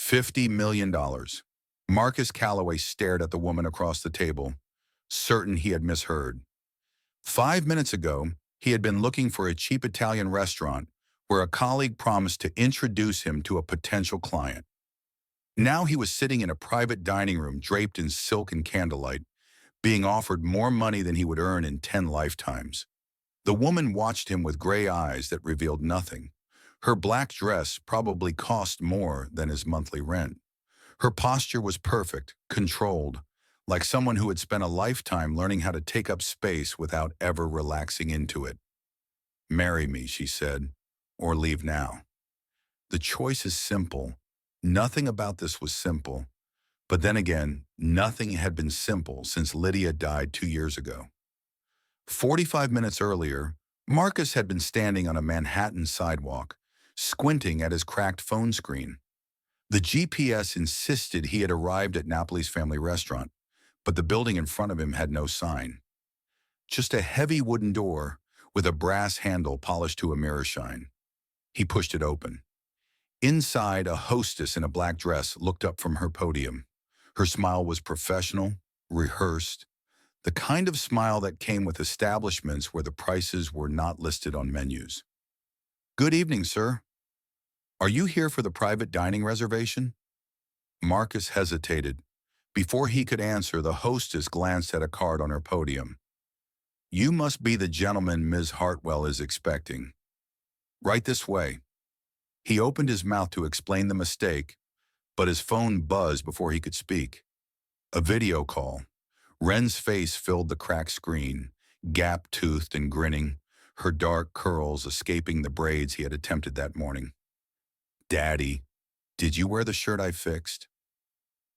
$50 million. Marcus Calloway stared at the woman across the table, certain he had misheard. 5 minutes ago, he had been looking for a cheap Italian restaurant where a colleague promised to introduce him to a potential client. Now he was sitting in a private dining room draped in silk and candlelight, being offered more money than he would earn in 10 lifetimes. The woman watched him with gray eyes that revealed nothing. Her black dress probably cost more than his monthly rent. Her posture was perfect, controlled, like someone who had spent a lifetime learning how to take up space without ever relaxing into it. "Marry me," she said, "or leave now." The choice is simple. Nothing about this was simple. But then again, nothing had been simple since Lydia died 2 years ago. 45 minutes earlier, Marcus had been standing on a Manhattan sidewalk, squinting at his cracked phone screen. The GPS insisted he had arrived at Napoli's family restaurant, but the building in front of him had no sign. Just a heavy wooden door with a brass handle polished to a mirror shine. He pushed it open. Inside, a hostess in a black dress looked up from her podium. Her smile was professional, rehearsed, the kind of smile that came with establishments where the prices were not listed on menus. "Good evening, sir. Are you here for the private dining reservation?" Marcus hesitated. Before he could answer, the hostess glanced at a card on her podium. "You must be the gentleman Ms. Hartwell is expecting. Right this way." He opened his mouth to explain the mistake, but his phone buzzed before he could speak. A video call. Wren's face filled the cracked screen, gap-toothed and grinning, her dark curls escaping the braids he had attempted that morning. "Daddy, did you wear the shirt I fixed?"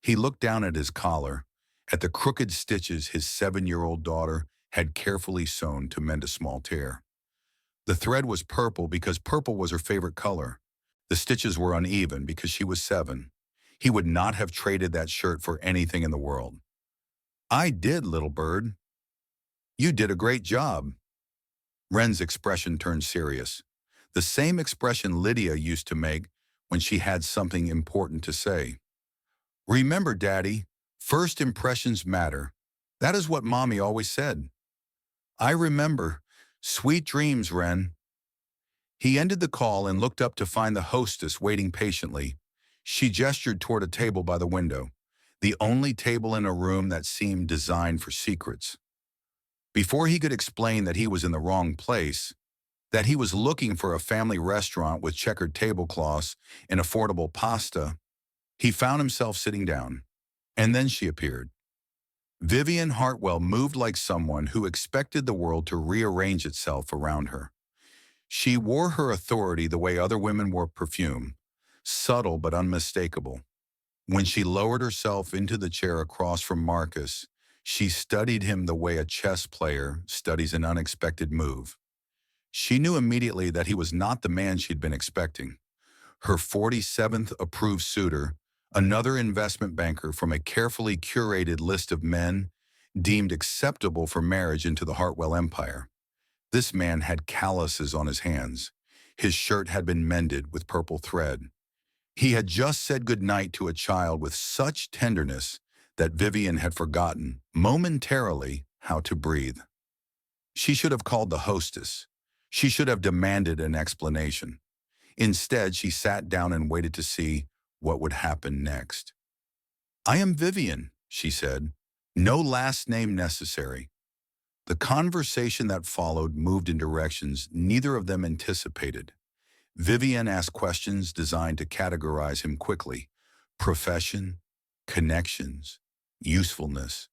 He looked down at his collar, at the crooked stitches his 7-year-old daughter had carefully sewn to mend a small tear. The thread was purple because purple was her favorite color. The stitches were uneven because she was 7. He would not have traded that shirt for anything in the world. "I did, little bird." "You did a great job." Wren's expression turned serious. The same expression Lydia used to make when she had something important to say. "Remember, Daddy, first impressions matter. That is what Mommy always said." "I remember. Sweet dreams, Wren." He ended the call and looked up to find the hostess waiting patiently. She gestured toward a table by the window, the only table in a room that seemed designed for secrets. Before he could explain that he was in the wrong place, that he was looking for a family restaurant with checkered tablecloths and affordable pasta, he found himself sitting down. And then she appeared. Vivian Hartwell moved like someone who expected the world to rearrange itself around her. She wore her authority the way other women wore perfume, subtle but unmistakable. When she lowered herself into the chair across from Marcus, she studied him the way a chess player studies an unexpected move. She knew immediately that he was not the man she'd been expecting. Her 47th approved suitor, another investment banker from a carefully curated list of men deemed acceptable for marriage into the Hartwell empire. This man had calluses on his hands. His shirt had been mended with purple thread. He had just said goodnight to a child with such tenderness that Vivian had forgotten, momentarily, how to breathe. She should have called the hostess. She should have demanded an explanation. Instead, she sat down and waited to see what would happen next. "I am Vivian," she said. "No last name necessary." The conversation that followed moved in directions neither of them anticipated. Vivian asked questions designed to categorize him quickly: profession, connections, usefulness.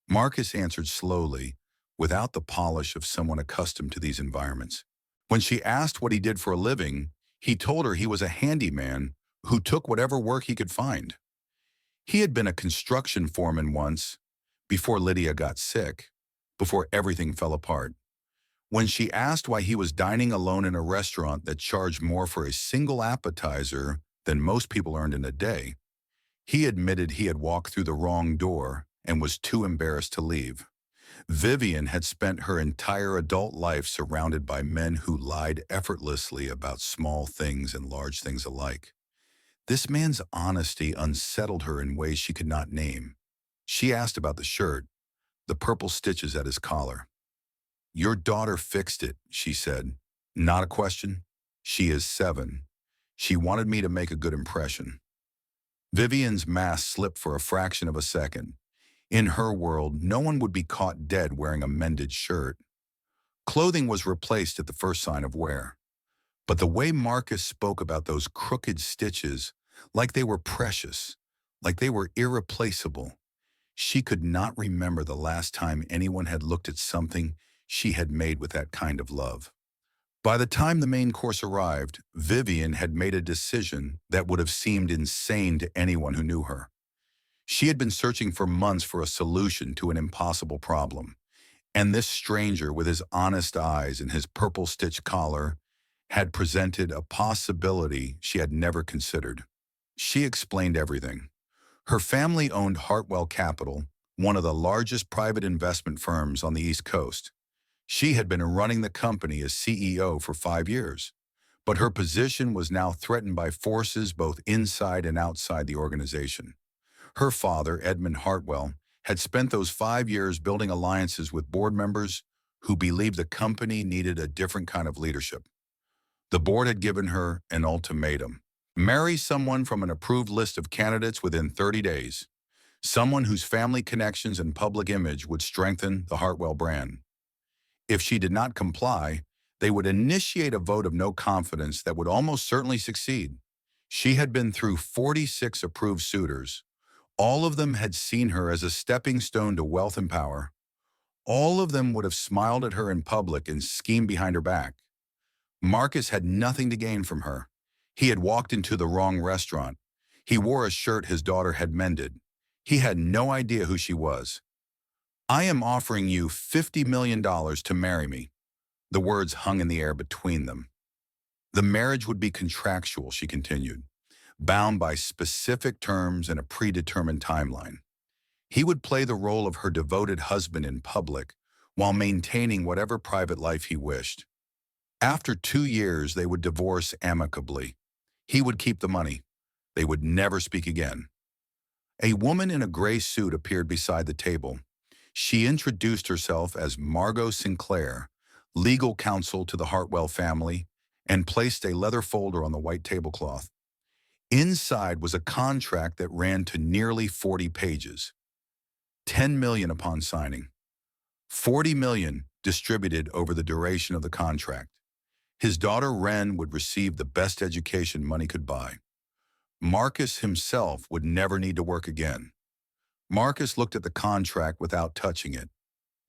Marcus answered slowly, without the polish of someone accustomed to these environments. When she asked what he did for a living, he told her he was a handyman who took whatever work he could find. He had been a construction foreman once, before Lydia got sick, before everything fell apart. When she asked why he was dining alone in a restaurant that charged more for a single appetizer than most people earned in a day, he admitted he had walked through the wrong door and was too embarrassed to leave. Vivian had spent her entire adult life surrounded by men who lied effortlessly about small things and large things alike. This man's honesty unsettled her in ways she could not name. She asked about the shirt, the purple stitches at his collar. "Your daughter fixed it," she said. "Not a question. She is 7. She wanted me to make a good impression." Vivian's mask slipped for a fraction of a second. In her world, no one would be caught dead wearing a mended shirt. Clothing was replaced at the first sign of wear. But the way Marcus spoke about those crooked stitches, like they were precious, like they were irreplaceable, she could not remember the last time anyone had looked at something she had made with that kind of love. By the time the main course arrived, Vivian had made a decision that would have seemed insane to anyone who knew her. She had been searching for months for a solution to an impossible problem, and this stranger with his honest eyes and his purple stitch collar had presented a possibility she had never considered. She explained everything. Her family owned Hartwell Capital, one of the largest private investment firms on the East Coast. She had been running the company as CEO for 5 years, but her position was now threatened by forces both inside and outside the organization. Her father, Edmund Hartwell, had spent those 5 years building alliances with board members who believed the company needed a different kind of leadership. The board had given her an ultimatum: marry someone from an approved list of candidates within 30 days, someone whose family connections and public image would strengthen the Hartwell brand. If she did not comply, they would initiate a vote of no confidence that would almost certainly succeed. She had been through 46 approved suitors. All of them had seen her as a stepping stone to wealth and power. All of them would have smiled at her in public and schemed behind her back. Marcus had nothing to gain from her. He had walked into the wrong restaurant. He wore a shirt his daughter had mended. He had no idea who she was. "I am offering you $50 million to marry me." The words hung in the air between them. The marriage would be contractual, she continued, bound by specific terms and a predetermined timeline. He would play the role of her devoted husband in public while maintaining whatever private life he wished. After 2 years, they would divorce amicably. He would keep the money. They would never speak again. A woman in a gray suit appeared beside the table. She introduced herself as Margot Sinclair, legal counsel to the Hartwell family, and placed a leather folder on the white tablecloth. Inside was a contract that ran to nearly 40 pages. $10 million upon signing. $40 million distributed over the duration of the contract. His daughter Wren would receive the best education money could buy. Marcus himself would never need to work again. Marcus looked at the contract without touching it.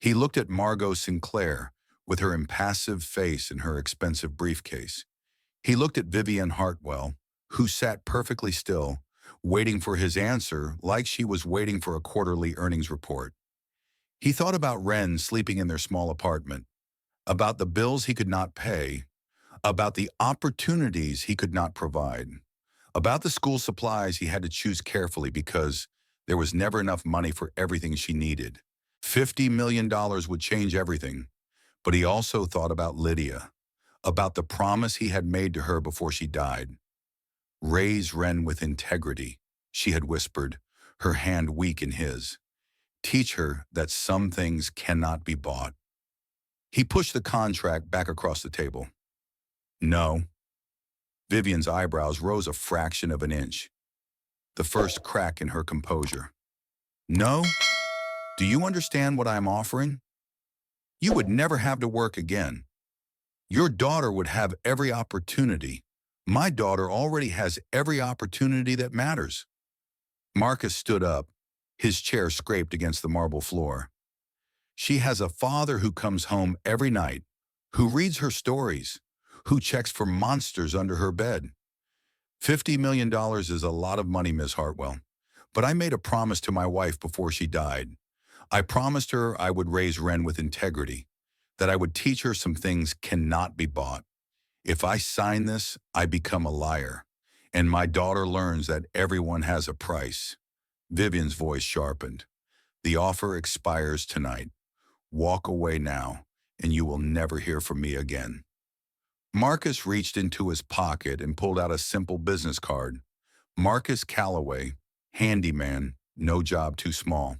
He looked at Margot Sinclair with her impassive face and her expensive briefcase. He looked at Vivian Hartwell, who sat perfectly still, waiting for his answer like she was waiting for a quarterly earnings report. He thought about Wren sleeping in their small apartment, about the bills he could not pay, about the opportunities he could not provide, about the school supplies he had to choose carefully because there was never enough money for everything she needed. $50 million would change everything. But he also thought about Lydia, about the promise he had made to her before she died. "Raise Wren with integrity," she had whispered, her hand weak in his. "Teach her that some things cannot be bought." He pushed the contract back across the table. "No." Vivian's eyebrows rose a fraction of an inch, the first crack in her composure. "No? Do you understand what I am offering? You would never have to work again. Your daughter would have every opportunity. My daughter already has every opportunity that matters." Marcus stood up. His chair scraped against the marble floor. "She has a father who comes home every night, who reads her stories, who checks for monsters under her bed. $50 million is a lot of money, Miss Hartwell. But I made a promise to my wife before she died. I promised her I would raise Wren with integrity, that I would teach her some things cannot be bought. If I sign this, I become a liar, and my daughter learns that everyone has a price." Vivian's voice sharpened. "The offer expires tonight. Walk away now, and you will never hear from me again." Marcus reached into his pocket and pulled out a simple business card. Marcus Calloway, handyman, no job too small.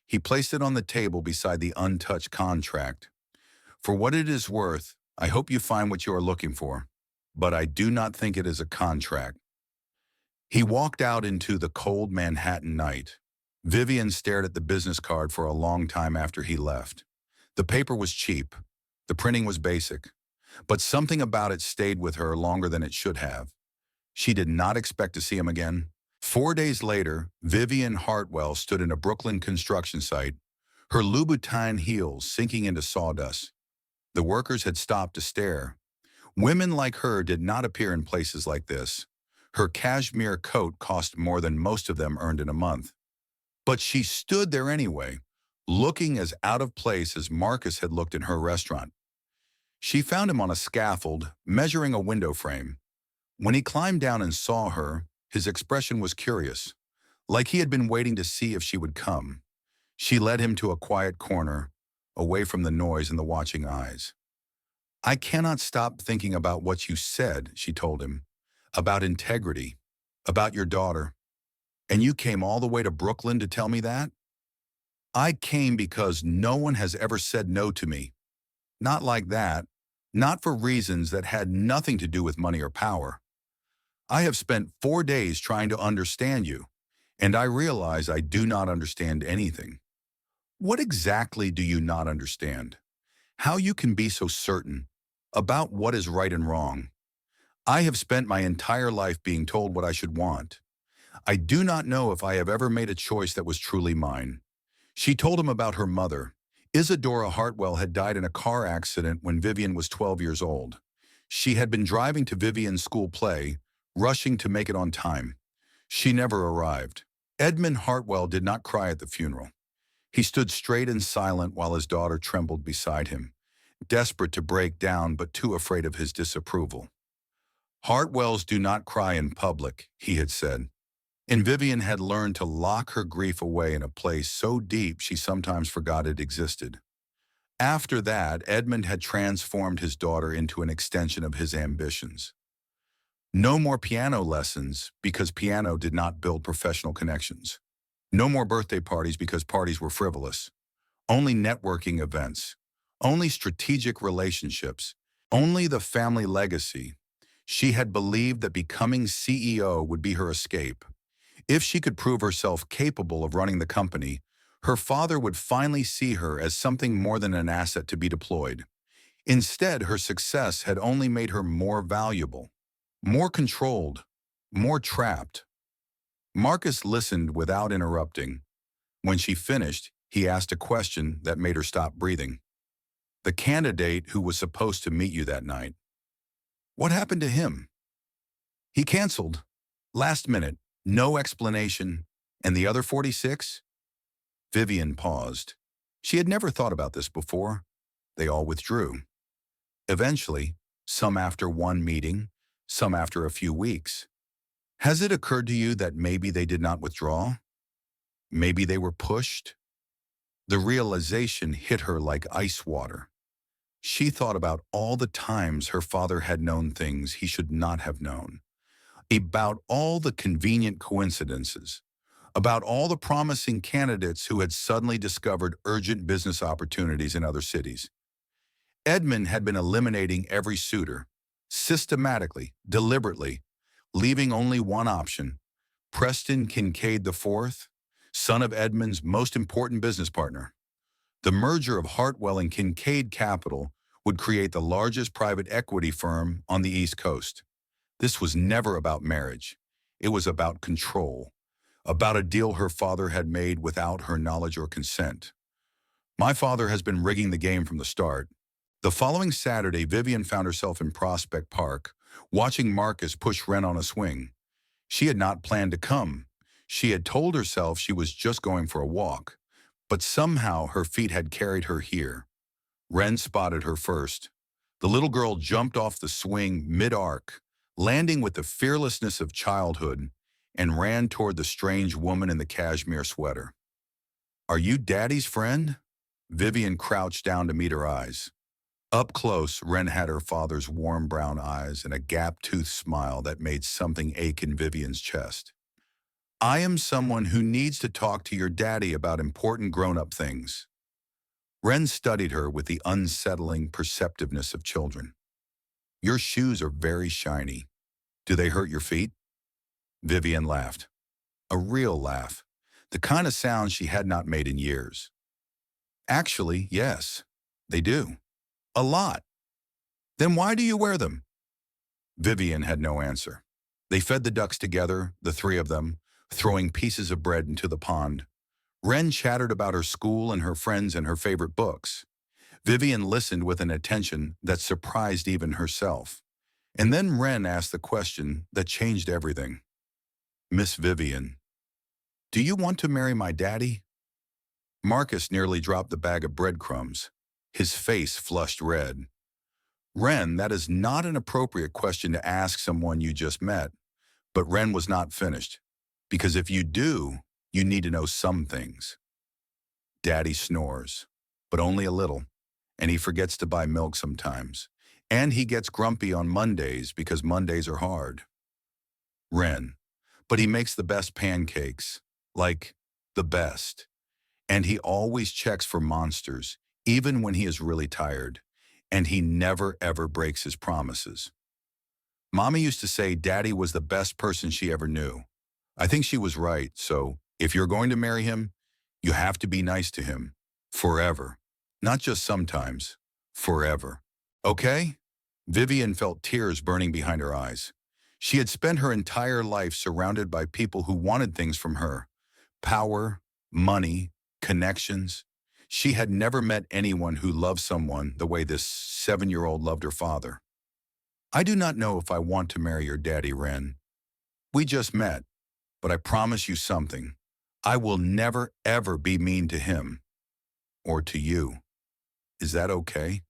He placed it on the table beside the untouched contract. For what it is worth, I hope you find what you are looking for, but I do not think it is a contract. He walked out into the cold Manhattan night. Vivian stared at the business card for a long time after he left. The paper was cheap. The printing was basic. But something about it stayed with her longer than it should have. She did not expect to see him again. 4 days later, Vivian Hartwell stood in a Brooklyn construction site, her Louboutin heels sinking into sawdust. The workers had stopped to stare. Women like her did not appear in places like this. Her cashmere coat cost more than most of them earned in a month. But she stood there anyway, looking as out of place as Marcus had looked in her restaurant. She found him on a scaffold, measuring a window frame. When he climbed down and saw her, his expression was curious, like he had been waiting to see if she would come. She led him to a quiet corner, away from the noise and the watching eyes. "I cannot stop thinking about what you said," she told him, "about integrity, about your daughter. And you came all the way to Brooklyn to tell me that?" "I came because no one has ever said no to me. Not like that, not for reasons that had nothing to do with money or power. I have spent 4 days trying to understand you, and I realize I do not understand anything." "What exactly do you not understand? How you can be so certain about what is right and wrong? I have spent my entire life being told what I should want. I do not know if I have ever made a choice that was truly mine." She told him about her mother. Isadora Hartwell had died in a car accident when Vivian was 12 years old. She had been driving to Vivian's school play, rushing to make it on time. She never arrived. Edmund Hartwell did not cry at the funeral. He stood straight and silent while his daughter trembled beside him, desperate to break down but too afraid of his disapproval. "Hartwells do not cry in public," he had said. And Vivian had learned to lock her grief away in a place so deep she sometimes forgot it existed. After that, Edmund had transformed his daughter into an extension of his ambitions. No more piano lessons because piano did not build professional connections. No more birthday parties because parties were frivolous. Only networking events. Only strategic relationships. Only the family legacy. She had believed that becoming CEO would be her escape. If she could prove herself capable of running the company, her father would finally see her as something more than an asset to be deployed. Instead, her success had only made her more valuable, more controlled, more trapped. Marcus listened without interrupting. When she finished, he asked a question that made her stop breathing. "The candidate who was supposed to meet you that night, what happened to him?" "He canceled. Last minute. No explanation. And the other 46? Vivian paused. She had never thought about this before. They all withdrew. Eventually, some after one meeting, some after a few weeks. Has it occurred to you that maybe they did not withdraw? Maybe they were pushed? The realization hit her like ice water. She thought about all the times her father had known things he should not have known, about all the convenient coincidences, about all the promising candidates who had suddenly discovered urgent business opportunities in other cities. Edmund had been eliminating every suitor, systematically, deliberately, leaving only one option: Preston Kincaid IV, son of Edmund's most important business partner. The merger of Hartwell and Kincaid Capital would create the largest private equity firm on the East Coast. This was never about marriage. It was about control, about a deal her father had made without her knowledge or consent. My father has been rigging the game from the start. The following Saturday, Vivian found herself in Prospect Park, watching Marcus push Ren on a swing. She had not planned to come. She had told herself she was just going for a walk, but somehow her feet had carried her here. Ren spotted her first. The little girl jumped off the swing mid-arc, landing with the fearlessness of childhood, and ran toward the strange woman in the cashmere sweater. "Are you Daddy's friend?" Vivian crouched down to meet her eyes. Up close, Wren had her father's warm brown eyes and a gap-toothed smile that made something ache in Vivian's chest. I am someone who needs to talk to your daddy about important grown-up things. Wren studied her with the unsettling perceptiveness of children. Your shoes are very shiny. Do they hurt your feet? Vivian laughed. A real laugh. The kind of sound she had not made in years. Actually, yes, they do. A lot. Then why do you wear them? Vivian had no answer. They fed the ducks together, the three of them, throwing pieces of bread into the pond. Wren chattered about her school and her friends and her favorite books. Vivian listened with an attention that surprised even herself. And then Wren asked the question that changed everything. Miss Vivian, do you want to marry my daddy? Marcus nearly dropped the bag of breadcrumbs. His face flushed red. Wren, that is not an appropriate question to ask someone you just met. But Wren was not finished. Because if you do, you need to know some things. Daddy snores, but only a little, and he forgets to buy milk sometimes. And he gets grumpy on Mondays because Mondays are hard. Wren, but he makes the best pancakes, like the best. And he always checks for monsters, even when he is really tired. And he never ever breaks his promises. Mommy used to say Daddy was the best person she ever knew. I think she was right, so if you're going to marry him, you have to be nice to him. Forever. Not just sometimes. Forever. Okay? Vivian felt tears burning behind her eyes. She had spent her entire life surrounded by people who wanted things from her. Power, money, connections. She had never met anyone who loved someone the way this 7-year-old loved her father. I do not know if I want to marry your daddy, Wren. We just met, but I promise you something. I will never, ever be mean to him. Or to you. Is that okay?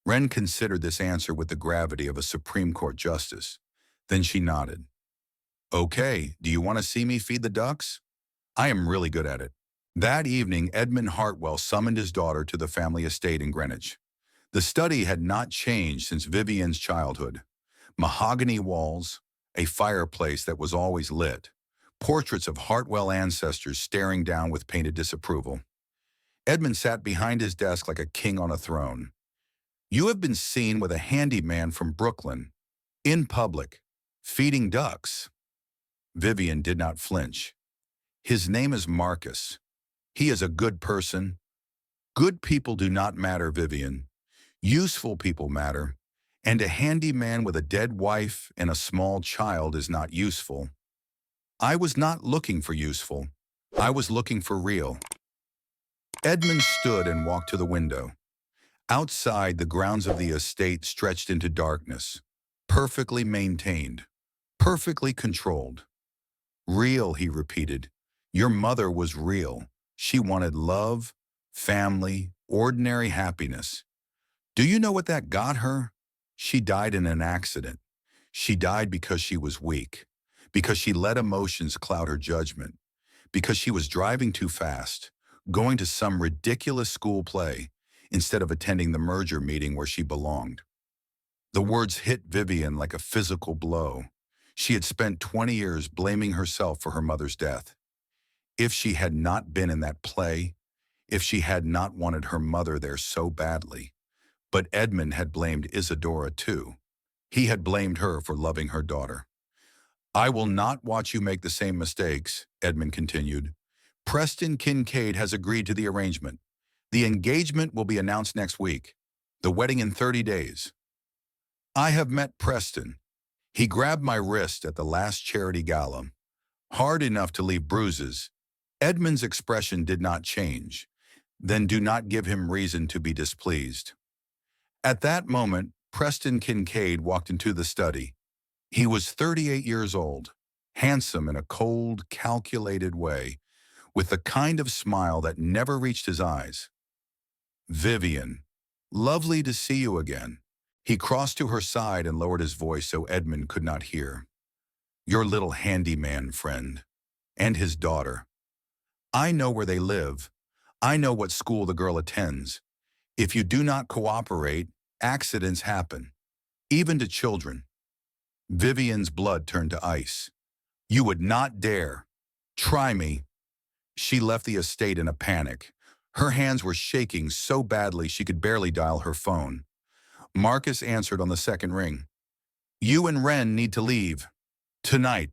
Wren considered this answer with the gravity of a Supreme Court justice. Then she nodded. Okay, do you want to see me feed the ducks? I am really good at it. That evening, Edmund Hartwell summoned his daughter to the family estate in Greenwich. The study had not changed since Vivian's childhood. Mahogany walls, a fireplace that was always lit, portraits of Hartwell ancestors staring down with painted disapproval. Edmund sat behind his desk like a king on a throne. You have been seen with a handyman from Brooklyn, in public, feeding ducks. Vivian did not flinch. His name is Marcus. He is a good person. Good people do not matter, Vivian. Useful people matter. And a handyman with a dead wife and a small child is not useful. I was not looking for useful. I was looking for real. Edmund stood and walked to the window. Outside, the grounds of the estate stretched into darkness, perfectly maintained, perfectly controlled. Real, he repeated. Your mother was real. She wanted love, family, ordinary happiness. Do you know what that got her? She died in an accident. She died because she was weak, because she let emotions cloud her judgment, because she was driving too fast, going to some ridiculous school play, instead of attending the merger meeting where she belonged. The words hit Vivian like a physical blow. She had spent 20 years blaming herself for her mother's death. If she had not been in that play, if she had not wanted her mother there so badly. But Edmund had blamed Isadora too. He had blamed her for loving her daughter. I will not watch you make the same mistakes, Edmund continued. Preston Kincaid has agreed to the arrangement. The engagement will be announced next week. The wedding in 30 days. I have met Preston. He grabbed my wrist at the last charity gala. Hard enough to leave bruises. Edmund's expression did not change. Then do not give him reason to be displeased. At that moment, Preston Kincaid walked into the study. He was 38 years old, handsome in a cold, calculated way, with the kind of smile that never reached his eyes. Vivian, lovely to see you again. He crossed to her side and lowered his voice so Edmund could not hear. Your little handyman friend. And his daughter. I know where they live. I know what school the girl attends. If you do not cooperate, accidents happen, even to children. Vivian's blood turned to ice. You would not dare. Try me. She left the estate in a panic. Her hands were shaking so badly she could barely dial her phone. Marcus answered on the second ring. You and Wren need to leave. Tonight.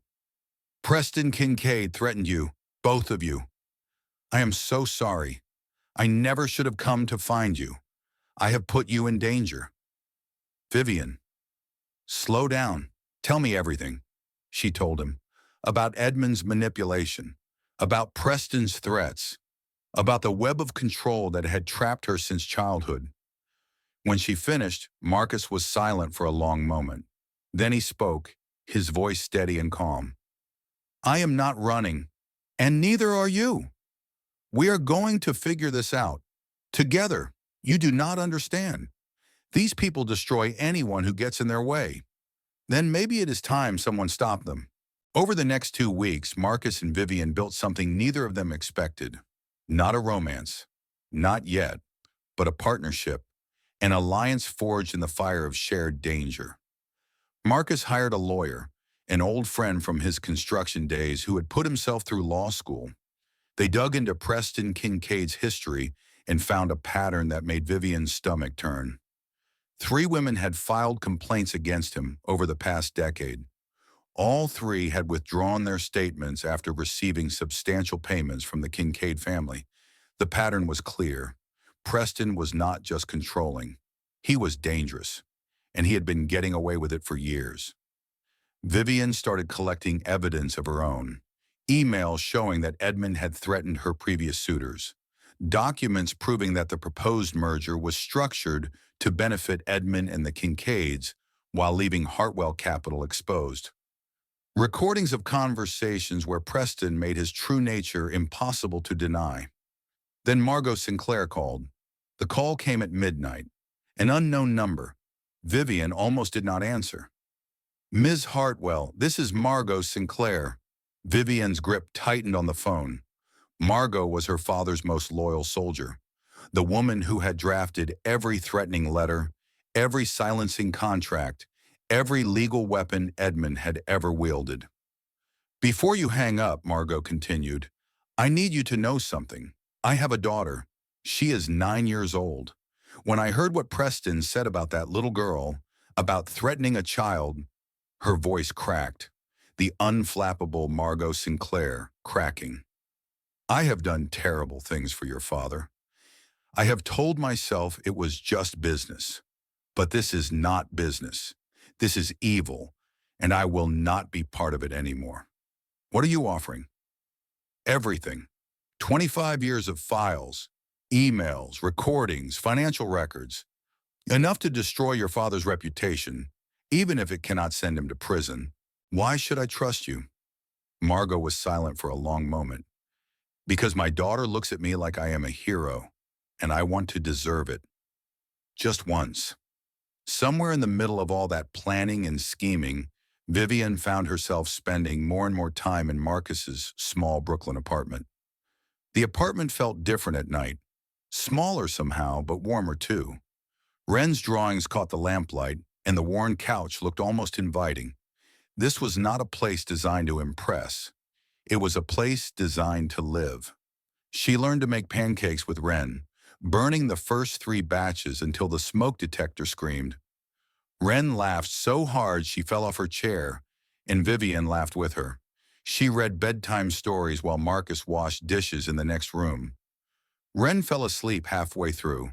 Preston Kincaid threatened you, both of you. I am so sorry. I never should have come to find you. I have put you in danger. Vivian. Slow down. Tell me everything, she told him, about Edmund's manipulation, about Preston's threats, about the web of control that had trapped her since childhood. When she finished, Marcus was silent for a long moment. Then he spoke, his voice steady and calm. I am not running, and neither are you. We are going to figure this out. Together. You do not understand. These people destroy anyone who gets in their way. Then maybe it is time someone stopped them. Over the next 2 weeks, Marcus and Vivian built something neither of them expected. Not a romance. Not yet. But a partnership. An alliance forged in the fire of shared danger. Marcus hired a lawyer, an old friend from his construction days who had put himself through law school. They dug into Preston Kincaid's history and found a pattern that made Vivian's stomach turn. 3 women had filed complaints against him over the past decade. All 3 had withdrawn their statements after receiving substantial payments from the Kincaid family. The pattern was clear. Preston was not just controlling. He was dangerous, and he had been getting away with it for years. Vivian started collecting evidence of her own. Emails showing that Edmund had threatened her previous suitors. Documents proving that the proposed merger was structured to benefit Edmund and the Kincaids while leaving Hartwell Capital exposed. Recordings of conversations where Preston made his true nature impossible to deny. Then Margot Sinclair called. The call came at midnight. An unknown number. Vivian almost did not answer. Ms. Hartwell, this is Margot Sinclair. Vivian's grip tightened on the phone. Margot was her father's most loyal soldier, the woman who had drafted every threatening letter, every silencing contract, every legal weapon Edmund had ever wielded. Before you hang up, Margot continued, I need you to know something. I have a daughter. She is 9 years old. When I heard what Preston said about that little girl, about threatening a child, her voice cracked, the unflappable Margot Sinclair cracking. I have done terrible things for your father. I have told myself it was just business. But this is not business. This is evil, and I will not be part of it anymore. What are you offering? Everything. 25 years of files, emails, recordings, financial records. Enough to destroy your father's reputation, even if it cannot send him to prison. Why should I trust you? Margot was silent for a long moment. Because my daughter looks at me like I am a hero, and I want to deserve it. Just once. Somewhere in the middle of all that planning and scheming, Vivian found herself spending more and more time in Marcus's small Brooklyn apartment. The apartment felt different at night. Smaller somehow, but warmer too. Wren's drawings caught the lamplight, and the worn couch looked almost inviting. This was not a place designed to impress. It was a place designed to live. She learned to make pancakes with Wren, burning the first 3 batches until the smoke detector screamed. Wren laughed so hard she fell off her chair, and Vivian laughed with her. She read bedtime stories while Marcus washed dishes in the next room. Wren fell asleep halfway through,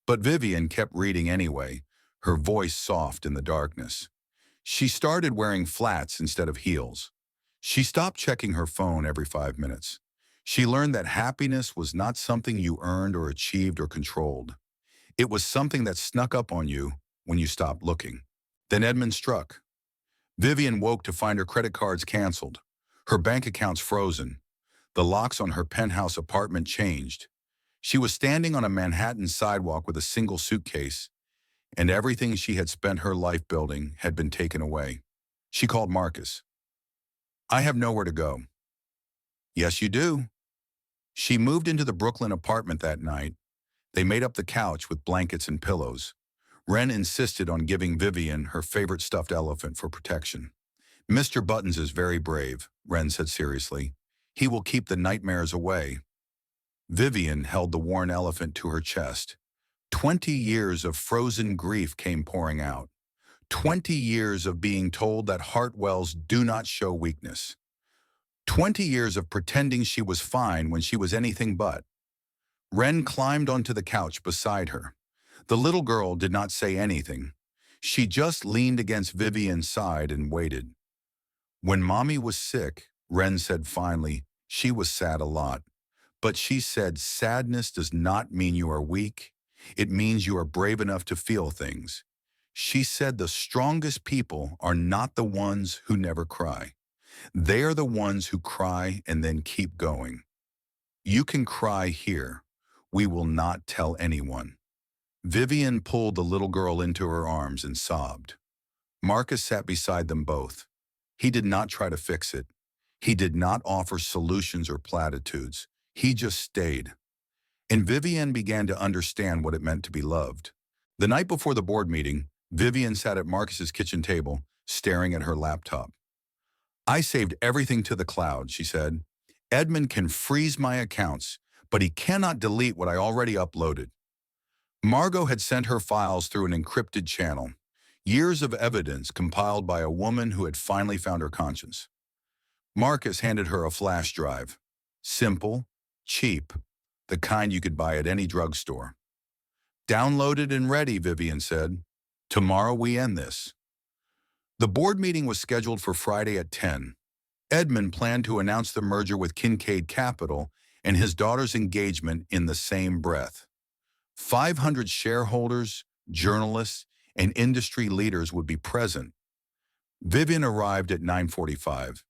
but Vivian kept reading anyway, her voice soft in the darkness. She started wearing flats instead of heels. She stopped checking her phone every 5 minutes. She learned that happiness was not something you earned or achieved or controlled. It was something that snuck up on you when you stopped looking. Then Edmund struck. Vivian woke to find her credit cards canceled, her bank accounts frozen. The locks on her penthouse apartment changed. She was standing on a Manhattan sidewalk with a single suitcase, and everything she had spent her life building had been taken away. She called Marcus. I have nowhere to go. Yes, you do. She moved into the Brooklyn apartment that night. They made up the couch with blankets and pillows. Wren insisted on giving Vivian her favorite stuffed elephant for protection. Mr. Buttons is very brave, Wren said seriously. He will keep the nightmares away. Vivian held the worn elephant to her chest. 20 years of frozen grief came pouring out. 20 years of being told that Hartwells do not show weakness. 20 years of pretending she was fine when she was anything but. Wren climbed onto the couch beside her. The little girl did not say anything. She just leaned against Vivian's side and waited. When Mommy was sick, Wren said finally, she was sad a lot. But she said sadness does not mean you are weak. It means you are brave enough to feel things. She said the strongest people are not the ones who never cry. They are the ones who cry and then keep going. You can cry here. We will not tell anyone. Vivian pulled the little girl into her arms and sobbed. Marcus sat beside them both. He did not try to fix it. He did not offer solutions or platitudes. He just stayed. And Vivian began to understand what it meant to be loved. The night before the board meeting, Vivian sat at Marcus's kitchen table, staring at her laptop. I saved everything to the cloud, she said. Edmund can freeze my accounts, but he cannot delete what I already uploaded. Margot had sent her files through an encrypted channel. Years of evidence compiled by a woman who had finally found her conscience. Marcus handed her a flash drive. Simple, cheap, the kind you could buy at any drugstore. Downloaded and ready, Vivian said. Tomorrow we end this. The board meeting was scheduled for Friday at 10. Edmund planned to announce the merger with Kincaid Capital and his daughter's engagement in the same breath. 500 shareholders, journalists, and industry leaders would be present. Vivian arrived at 9:45.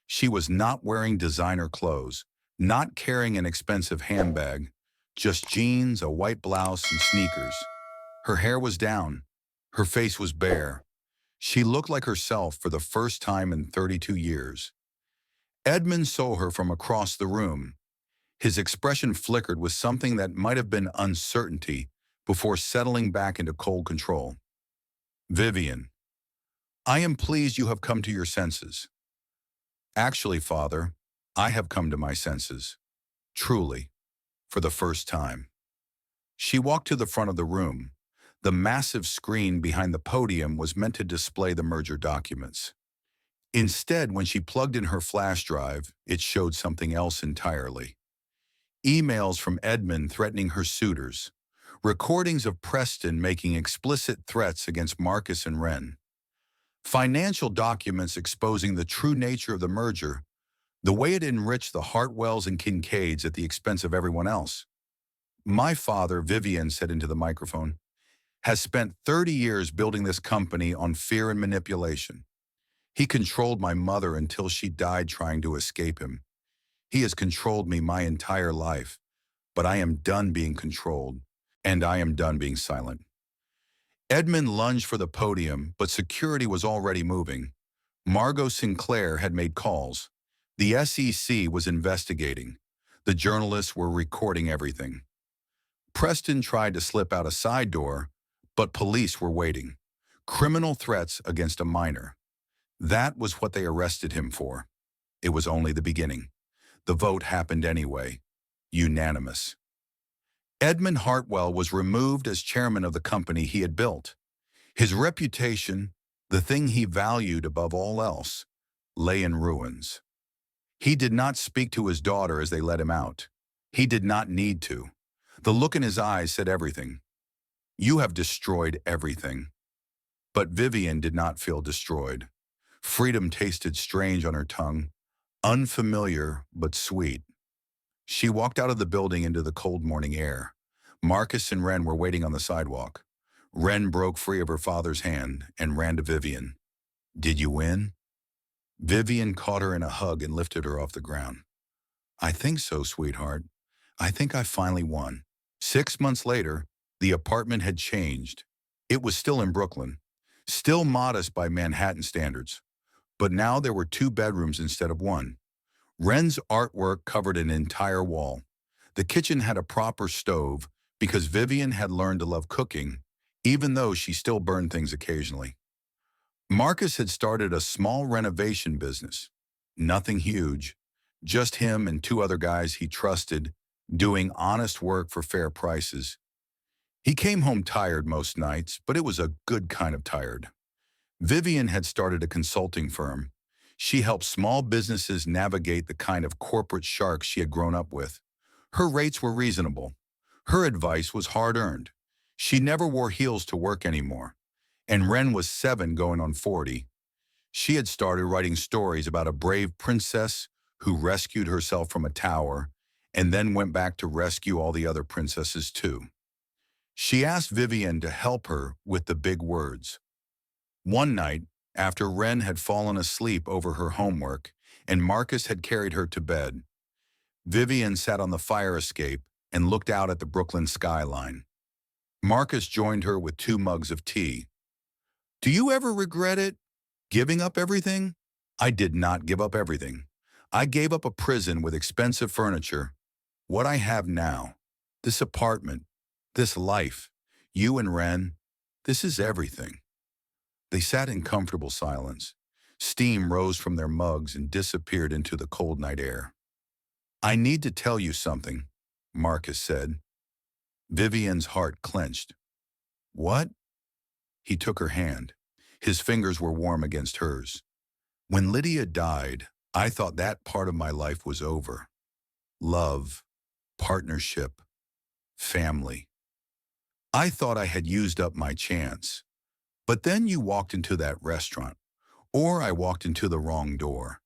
She was not wearing designer clothes, not carrying an expensive handbag, just jeans, a white blouse, and sneakers. Her hair was down. Her face was bare. She looked like herself for the first time in 32 years. Edmund saw her from across the room. His expression flickered with something that might have been uncertainty before settling back into cold control. Vivian, I am pleased you have come to your senses. Actually, Father, I have come to my senses. Truly, for the first time. She walked to the front of the room. The massive screen behind the podium was meant to display the merger documents. Instead, when she plugged in her flash drive, it showed something else entirely. Emails from Edmund threatening her suitors. Recordings of Preston making explicit threats against Marcus and Wren. Financial documents exposing the true nature of the merger, the way it enriched the Hartwells and Kincaids at the expense of everyone else. My father, Vivian said into the microphone, has spent 30 years building this company on fear and manipulation. He controlled my mother until she died trying to escape him. He has controlled me my entire life, but I am done being controlled, and I am done being silent. Edmund lunged for the podium, but security was already moving. Margot Sinclair had made calls. The SEC was investigating. The journalists were recording everything. Preston tried to slip out a side door, but police were waiting. Criminal threats against a minor. That was what they arrested him for. It was only the beginning. The vote happened anyway. Unanimous. Edmund Hartwell was removed as chairman of the company he had built. His reputation, the thing he valued above all else, lay in ruins. He did not speak to his daughter as they let him out. He did not need to. The look in his eyes said everything. You have destroyed everything. But Vivian did not feel destroyed. Freedom tasted strange on her tongue, unfamiliar but sweet. She walked out of the building into the cold morning air. Marcus and Wren were waiting on the sidewalk. Wren broke free of her father's hand and ran to Vivian. Did you win? Vivian caught her in a hug and lifted her off the ground. I think so, sweetheart. I think I finally won. 6 months later, the apartment had changed. It was still in Brooklyn, still modest by Manhattan standards. But now there were 2 bedrooms instead of 1. Wren's artwork covered an entire wall. The kitchen had a proper stove, because Vivian had learned to love cooking, even though she still burned things occasionally. Marcus had started a small renovation business. Nothing huge, just him and two other guys he trusted, doing honest work for fair prices. He came home tired most nights, but it was a good kind of tired. Vivian had started a consulting firm. She helped small businesses navigate the kind of corporate sharks she had grown up with. Her rates were reasonable. Her advice was hard-earned. She never wore heels to work anymore. And Ren was 7 going on 40. She had started writing stories about a brave princess who rescued herself from a tower and then went back to rescue all the other princesses too. She asked Vivian to help her with the big words. One night, after Ren had fallen asleep over her homework and Marcus had carried her to bed, Vivian sat on the fire escape and looked out at the Brooklyn skyline. Marcus joined her with 2 mugs of tea. "Do you ever regret it? Giving up everything?" "I did not give up everything. I gave up a prison with expensive furniture. What I have now, this apartment, this life, you and Ren, this is everything." They sat in comfortable silence. Steam rose from their mugs and disappeared into the cold night air. "I need to tell you something," Marcus said. Vivian's heart clenched. "What?" He took her hand. His fingers were warm against hers. "When Lydia died, I thought that part of my life was over. Love, partnership, family. I thought I had used up my chance. But then you walked into that restaurant, or I walked into the wrong door,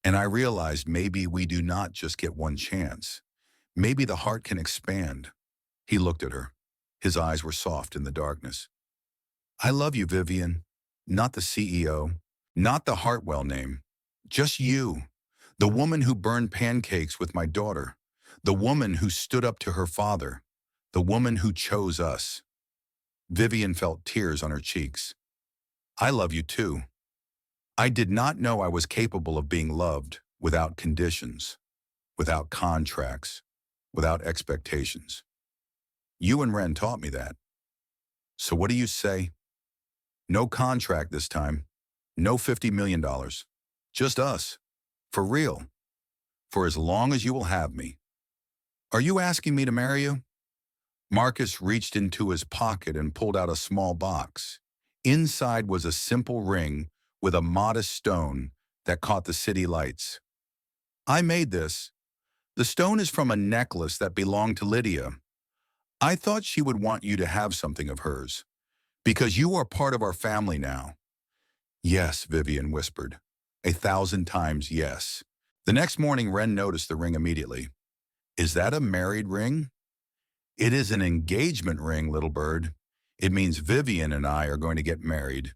and I realized maybe we do not just get one chance. Maybe the heart can expand." He looked at her. His eyes were soft in the darkness. "I love you, Vivian. Not the CEO, not the Hartwell name. Just you. The woman who burned pancakes with my daughter. The woman who stood up to her father. The woman who chose us." Vivian felt tears on her cheeks. "I love you too. I did not know I was capable of being loved without conditions, without contracts, without expectations. You and Ren taught me that. So what do you say? No contract this time. No $50 million. Just us. For real. For as long as you will have me. Are you asking me to marry you?" Marcus reached into his pocket and pulled out a small box. Inside was a simple ring with a modest stone that caught the city lights. "I made this. The stone is from a necklace that belonged to Lydia. I thought she would want you to have something of hers, because you are part of our family now." "Yes," Vivian whispered. 1,000 times yes. The next morning, Ren noticed the ring immediately. "Is that a married ring?" "It is an engagement ring, little bird. It means Vivian and I are going to get married."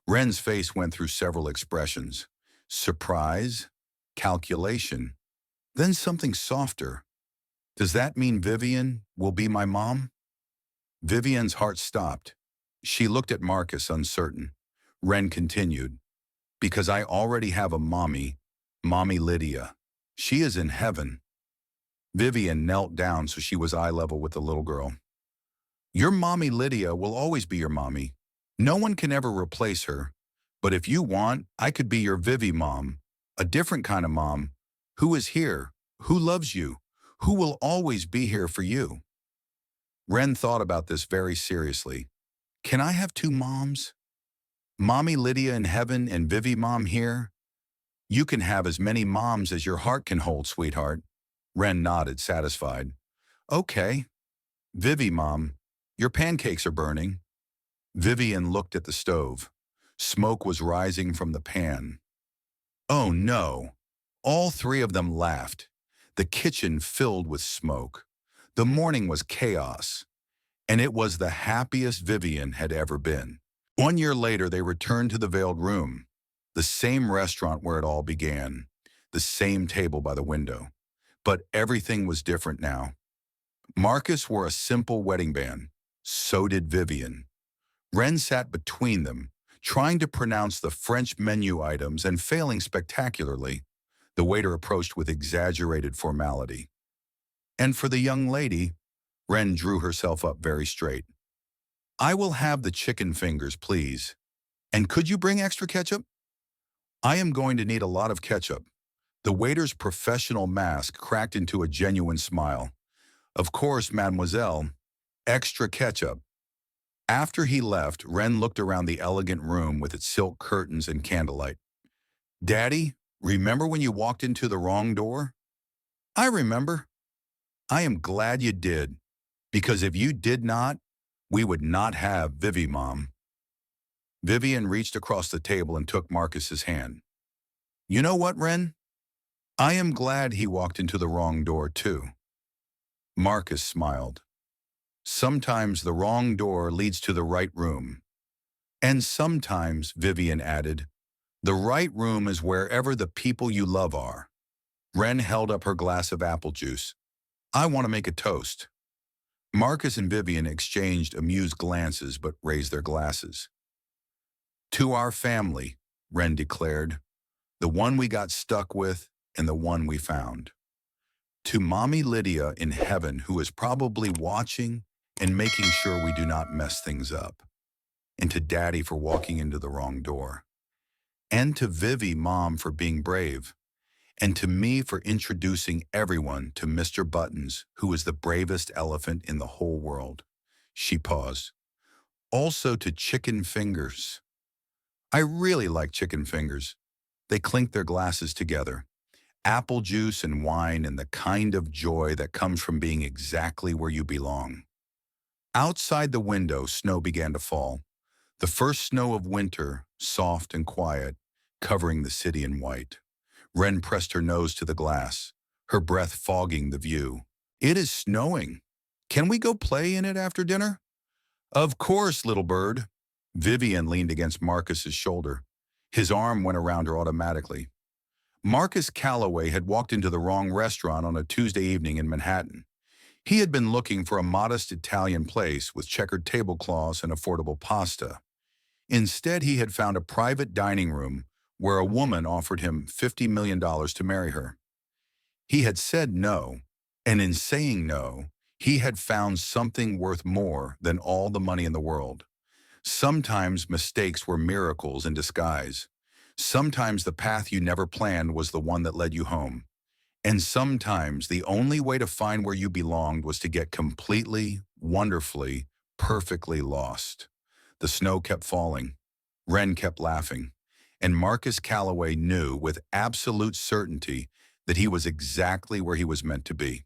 Ren's face went through several expressions. Surprise, calculation, then something softer. "Does that mean Vivian will be my mom?" Vivian's heart stopped. She looked at Marcus, uncertain. Ren continued, "Because I already have a mommy, Mommy Lydia. She is in heaven." Vivian knelt down so she was eye level with the little girl. "Your Mommy Lydia will always be your mommy. No one can ever replace her. But if you want, I could be your Vivi mom, a different kind of mom, who is here, who loves you, who will always be here for you." Ren thought about this very seriously. "Can I have 2 moms? Mommy Lydia in heaven and Vivi mom here?" "You can have as many moms as your heart can hold, sweetheart." Ren nodded, satisfied. "Okay. Vivi mom, your pancakes are burning." Vivian looked at the stove. Smoke was rising from the pan. "Oh no." All 3 of them laughed. The kitchen filled with smoke. The morning was chaos. And it was the happiest Vivian had ever been. 1 year later, they returned to the Veiled Room, the same restaurant where it all began, the same table by the window. But everything was different now. Marcus wore a simple wedding band. So did Vivian. Ren sat between them, trying to pronounce the French menu items and failing spectacularly. The waiter approached with exaggerated formality. "And for the young lady, Ren drew herself up very straight. I will have the chicken fingers, please. And could you bring extra ketchup? I am going to need a lot of ketchup. The waiter's professional mask cracked into a genuine smile. Of course, mademoiselle. Extra ketchup. After he left, Ren looked around the elegant room with its silk curtains and candlelight. Daddy, remember when you walked into the wrong door? I remember. I am glad you did, because if you did not, we would not have Vivi, Mom. Vivian reached across the table and took Marcus's hand. You know what, Ren? I am glad he walked into the wrong door, too. Marcus smiled. Sometimes the wrong door leads to the right room. And sometimes, Vivian added, the right room is wherever the people you love are. Ren held up her glass of apple juice. I want to make a toast. Marcus and Vivian exchanged amused glances but raised their glasses. To our family, Ren declared, the one we got stuck with and the one we found. To Mommy Lydia in heaven, who is probably watching and making sure we do not mess things up. And to Daddy for walking into the wrong door. And to Vivi, Mom, for being brave. And to me for introducing everyone to Mr. Buttons, who is the bravest elephant in the whole world. She paused. Also to Chicken Fingers. I really like chicken fingers. They clinked their glasses together. Apple juice and wine and the kind of joy that comes from being exactly where you belong. Outside the window, snow began to fall. The first snow of winter, soft and quiet, covering the city in white. Ren pressed her nose to the glass, her breath fogging the view. It is snowing. Can we go play in it after dinner? Of course, little bird. Vivian leaned against Marcus's shoulder. His arm went around her automatically. Marcus Calloway had walked into the wrong restaurant on a Tuesday evening in Manhattan. He had been looking for a modest Italian place with checkered tablecloths and affordable pasta. Instead, he had found a private dining room where a woman offered him $50 million to marry her. He had said no, and in saying no, he had found something worth more than all the money in the world. Sometimes mistakes were miracles in disguise. Sometimes the path you never planned was the one that led you home. And sometimes the only way to find where you belonged was to get completely, wonderfully, perfectly lost. The snow kept falling. Ren kept laughing. And Marcus Calloway knew with absolute certainty that he was exactly where he was meant to be.